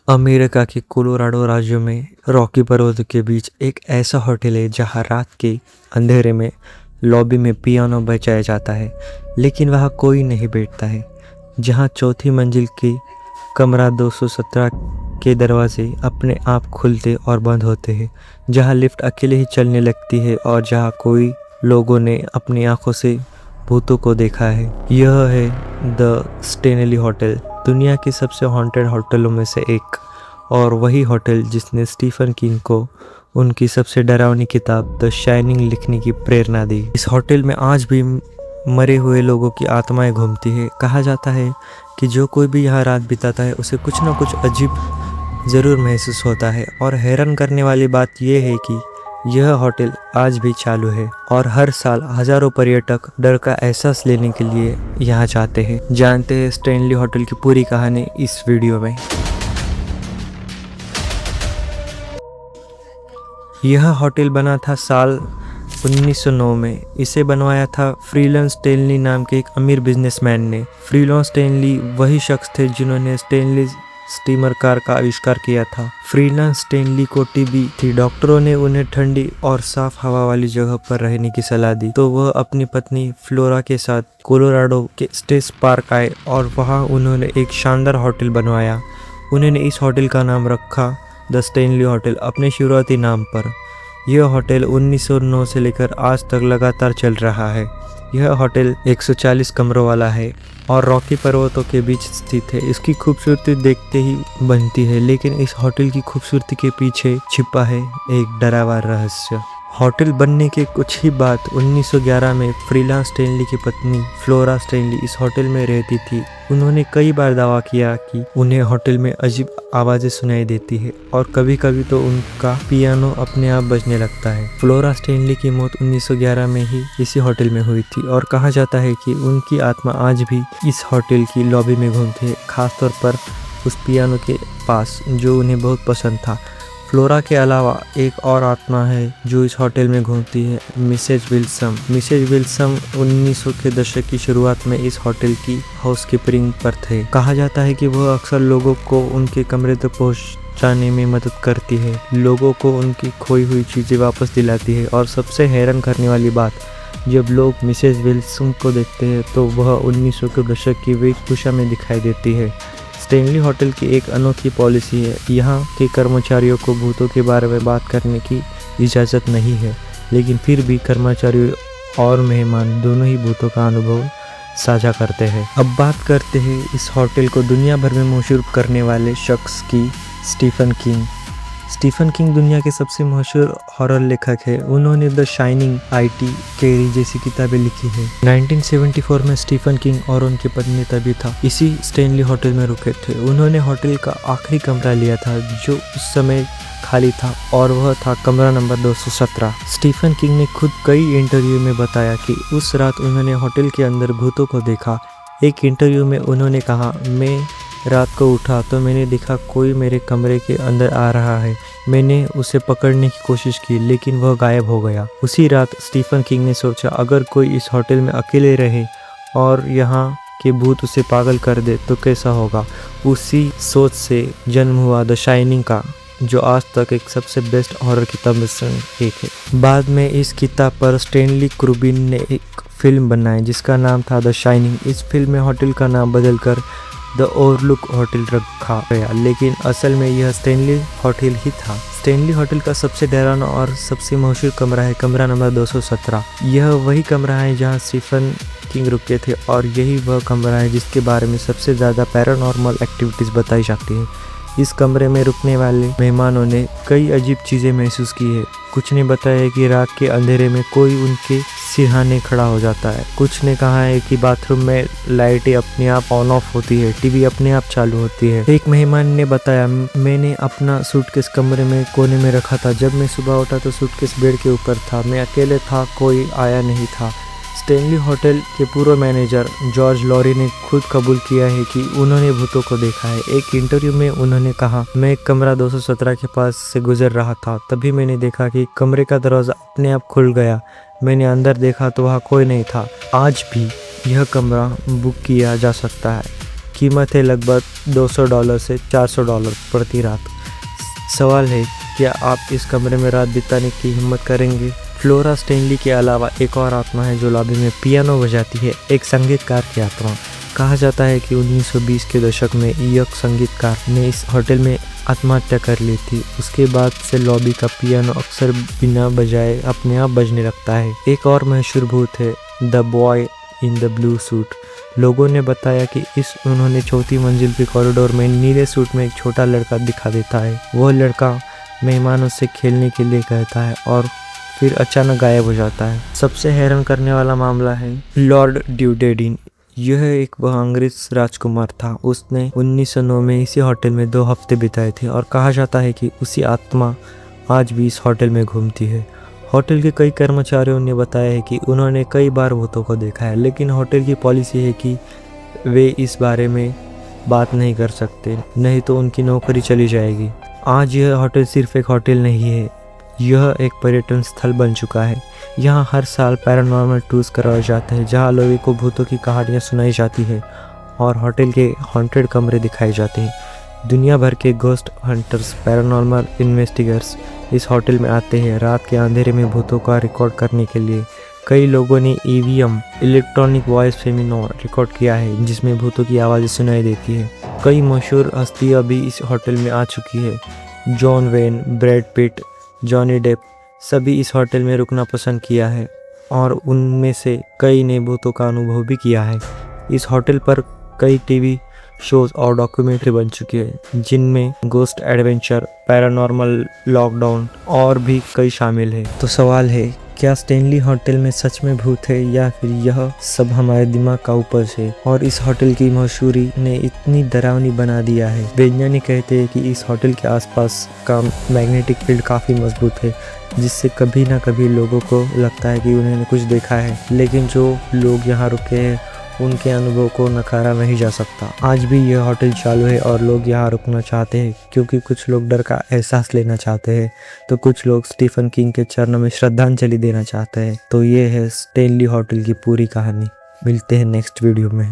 America के Colorado राज्य में रॉकी पर्वतों के बीच एक ऐसा होटल है जहां रात के अंधेरे में लॉबी में पियानो बजाया जाता है, लेकिन वहां कोई नहीं बैठता है। जहां चौथी मंजिल की कमरा 217 के दरवाजे अपने आप खुलते और बंद होते हैं, जहां लिफ्ट अकेले ही चलने लगती है और जहां कोई लोगों ने अपनी आंखों से भूतों को देखा है। यह है द स्टेनली होटल, दुनिया की सबसे हॉन्टेड होटलों में से एक, और वही होटल जिसने स्टीफन किंग को उनकी सबसे डरावनी किताब द शाइनिंग लिखने की प्रेरणा दी। इस होटल में आज भी मरे हुए लोगों की आत्माएं घूमती है। कहा जाता है कि जो कोई भी यहाँ रात बिताता है उसे कुछ ना कुछ अजीब ज़रूर महसूस होता है, और हैरान करने वाली बात यह है कि यह होटल आज भी चालू है और हर साल हजारों पर्यटक डर का एहसास लेने के लिए यहाँ जाते हैं। जानते हैं स्टेनली होटल की पूरी कहानी इस वीडियो में। यह होटल बना था साल 1909 में। इसे बनवाया था फ्रीलन स्टेनली नाम के एक अमीर बिजनेसमैन ने। फ्रीलन स्टेनली वही शख्स थे जिन्होंने स्टेनली स्टीमर कार का आविष्कार किया था। फ्रीलन स्टेनली को टीबी थी। डॉक्टरों ने उन्हें ठंडी और साफ हवा वाली जगह पर रहने की सलाह दी, तो वह अपनी पत्नी फ्लोरा के साथ कोलोराडो के स्टेट पार्क आए और वहां उन्होंने एक शानदार होटल बनवाया। उन्होंने इस होटल का नाम रखा द स्टेनली होटल, अपने शुरुआती नाम पर। यह होटल 1909 से लेकर आज तक लगातार चल रहा है। यह होटल 140 कमरों वाला है और रॉकी पर्वतों के बीच स्थित है। इसकी खूबसूरती देखते ही बनती है, लेकिन इस होटल की खूबसूरती के पीछे छिपा है एक डरावना रहस्य। होटल बनने के कुछ ही बाद 1911 में फ्रीलन स्टेनली की पत्नी फ्लोरा स्टेनली इस होटल में रहती थी। उन्होंने कई बार दावा किया कि उन्हें होटल में अजीब आवाज़ें सुनाई देती है और कभी कभी तो उनका पियानो अपने आप बजने लगता है। फ्लोरा स्टेनली की मौत 1911 में ही इसी होटल में हुई थी और कहा जाता है कि उनकी आत्मा आज भी इस होटल की लॉबी में घूमती है, खासतौर पर उस पियानो के पास जो उन्हें बहुत पसंद था। फ्लोरा के अलावा एक और आत्मा है जो इस होटल में घूमती है, मिसेज विल्सन। मिसेज विल्सन 1900 के दशक की शुरुआत में इस होटल की हाउसकीपिंग पर थे। कहा जाता है कि वह अक्सर लोगों को उनके कमरे तक पहुंचाने में मदद करती है, लोगों को उनकी खोई हुई चीज़ें वापस दिलाती है, और सबसे हैरान करने वाली बात, जब लोग मिसेज विल्सन को देखते हैं तो वह 1900 के दशक की वेशभूषा में दिखाई देती है। स्टेनली होटल की एक अनोखी पॉलिसी है, यहाँ के कर्मचारियों को भूतों के बारे में बात करने की इजाज़त नहीं है, लेकिन फिर भी कर्मचारी और मेहमान दोनों ही भूतों का अनुभव साझा करते हैं। अब बात करते हैं इस होटल को दुनिया भर में मशहूर करने वाले शख्स की, स्टीफन किंग। स्टीफन किंग दुनिया के सबसे मशहूर हॉरर लेखक है। उन्होंने द शाइनिंग, IT, कैरी जैसी किताबें लिखी हैं। 1974 में स्टीफन किंग और उनकी पत्नी तबीथा इसी स्टेनली होटल में रुके थे। उन्होंने होटल का आखिरी कमरा लिया था जो उस समय खाली था, और वह था कमरा नंबर 217। स्टीफन किंग ने खुद कई इंटरव्यू में बताया कि उस रात उन्होंने होटल के अंदर भूतों को देखा। एक इंटरव्यू में उन्होंने कहा, मैं रात को उठा तो मैंने देखा कोई मेरे कमरे के अंदर आ रहा है। मैंने उसे पकड़ने की कोशिश की, लेकिन वह गायब हो गया। उसी रात स्टीफन किंग ने सोचा, अगर कोई इस होटल में अकेले रहे और यहाँ के भूत उसे पागल कर दे तो कैसा होगा। उसी सोच से जन्म हुआ द शाइनिंग का, जो आज तक एक सबसे बेस्ट हॉरर किताब में से एक है। बाद में इस किताब पर स्टेनली कुब्रिक ने एक फिल्म बनाई जिसका नाम था द शाइनिंग। इस फिल्म में होटल का नाम बदलकर द ओवरलुक होटल रखा गया, लेकिन असल में यह स्टेनली होटल ही था। स्टेनली होटल का सबसे डरावना और सबसे मशहूर कमरा है कमरा नंबर 217। यह वही कमरा है जहां स्टीफन किंग रुके थे, और यही वह कमरा है जिसके बारे में सबसे ज़्यादा पैरानॉर्मल एक्टिविटीज़ बताई जाती है। इस कमरे में रुकने वाले मेहमानों ने कई अजीब चीज़ें महसूस की है। कुछ ने बताया कि रात के अंधेरे में कोई उनके सिरहाने खड़ा हो जाता है। कुछ ने कहा है कि बाथरूम में लाइटें अपने आप ऑन ऑफ होती है, टीवी अपने आप चालू होती है। एक मेहमान ने बताया, मैंने अपना सूटकेस कमरे में कोने में रखा था। जब मैं सुबह उठा तो सूटकेस बेड के ऊपर था। मैं अकेले था, कोई आया नहीं था। स्टेनली होटल के पूर्व मैनेजर जॉर्ज लॉरी ने खुद कबूल किया है कि उन्होंने भूतों को देखा है। एक इंटरव्यू में उन्होंने कहा, मैं कमरा 217 के पास से गुजर रहा था, तभी मैंने देखा कि कमरे का दरवाज़ा अपने आप खुल गया। मैंने अंदर देखा तो वहाँ कोई नहीं था। आज भी यह कमरा बुक किया जा सकता है। कीमत है लगभग $200 से $400 प्रति रात। सवाल है, क्या आप इस कमरे में रात बिताने की हिम्मत करेंगे? फ्लोरा स्टेनली के अलावा एक और आत्मा है जो लॉबी में पियानो बजाती है, एक संगीतकार की आत्मा। कहा जाता है कि 1920 के दशक में एक संगीतकार ने इस होटल में आत्महत्या कर ली थी। उसके बाद से लॉबी का पियानो अक्सर बिना बजाए अपने आप बजने लगता है। एक और मशहूर भूत है the boy in the blue suit. लोगों ने बताया कि उन्होंने चौथी मंजिल के कॉरिडोर में नीले सूट में एक छोटा लड़का दिखा देता है। वह लड़का मेहमानों से खेलने के लिए कहता है और फिर अचानक गायब हो जाता है। सबसे हैरान करने वाला मामला है लॉर्ड ड्यूडेडिन। यह एक वह अंग्रेज राजकुमार था। उसने 1909 में इसी होटल में 2 हफ्ते बिताए थे और कहा जाता है कि उसी आत्मा आज भी इस होटल में घूमती है। होटल के कई कर्मचारियों ने बताया है कि उन्होंने कई बार भूतों को देखा है, लेकिन होटल की पॉलिसी है कि वे इस बारे में बात नहीं कर सकते, नहीं तो उनकी नौकरी चली जाएगी। आज यह होटल सिर्फ एक होटल नहीं है, यह एक पर्यटन स्थल बन चुका है। यहाँ हर साल पैरानॉर्मल टूर्स करवाए जाते हैं, जहाँ लोगों को भूतों की कहानियाँ सुनाई जाती है और होटल के हॉन्टेड कमरे दिखाए जाते हैं। दुनिया भर के घोस्ट हंटर्स, पैरानॉर्मल इन्वेस्टिगेटर्स इस होटल में आते हैं रात के अंधेरे में भूतों का रिकॉर्ड करने के लिए। कई लोगों ने EVM इलेक्ट्रॉनिक वॉइस फेमिनो रिकॉर्ड किया है, जिसमें भूतों की आवाज़ें सुनाई देती है। कई मशहूर हस्तियाँ भी इस होटल में आ चुकी है। John Wayne, Brad Pitt, Johnny Depp सभी इस होटल में रुकना पसंद किया है और उनमें से कई ने भूतों का अनुभव भी किया है। इस होटल पर कई टीवी शोज और डॉक्यूमेंट्री बन चुकी है, जिनमें घोस्ट एडवेंचर, पैरानॉर्मल लॉकडाउन और भी कई शामिल है। तो सवाल है, क्या स्टेनली होटल में सच में भूत है या फिर यह सब हमारे दिमाग का उपज है? और इस होटल की मशहूरी ने इतनी डरावनी बना दिया है। वैज्ञानिक कहते हैं कि इस होटल के आसपास का मैग्नेटिक फील्ड काफ़ी मजबूत है, जिससे कभी ना कभी लोगों को लगता है कि उन्होंने कुछ देखा है, लेकिन जो लोग यहाँ रुके हैं उनके अनुभव को नकारा नहीं जा सकता। आज भी यह होटल चालू है और लोग यहाँ रुकना चाहते हैं, क्योंकि कुछ लोग डर का एहसास लेना चाहते हैं, तो कुछ लोग स्टीफन किंग के चरणों में श्रद्धांजलि देना चाहते हैं। तो ये है स्टेनली होटल की पूरी कहानी। मिलते हैं नेक्स्ट वीडियो में।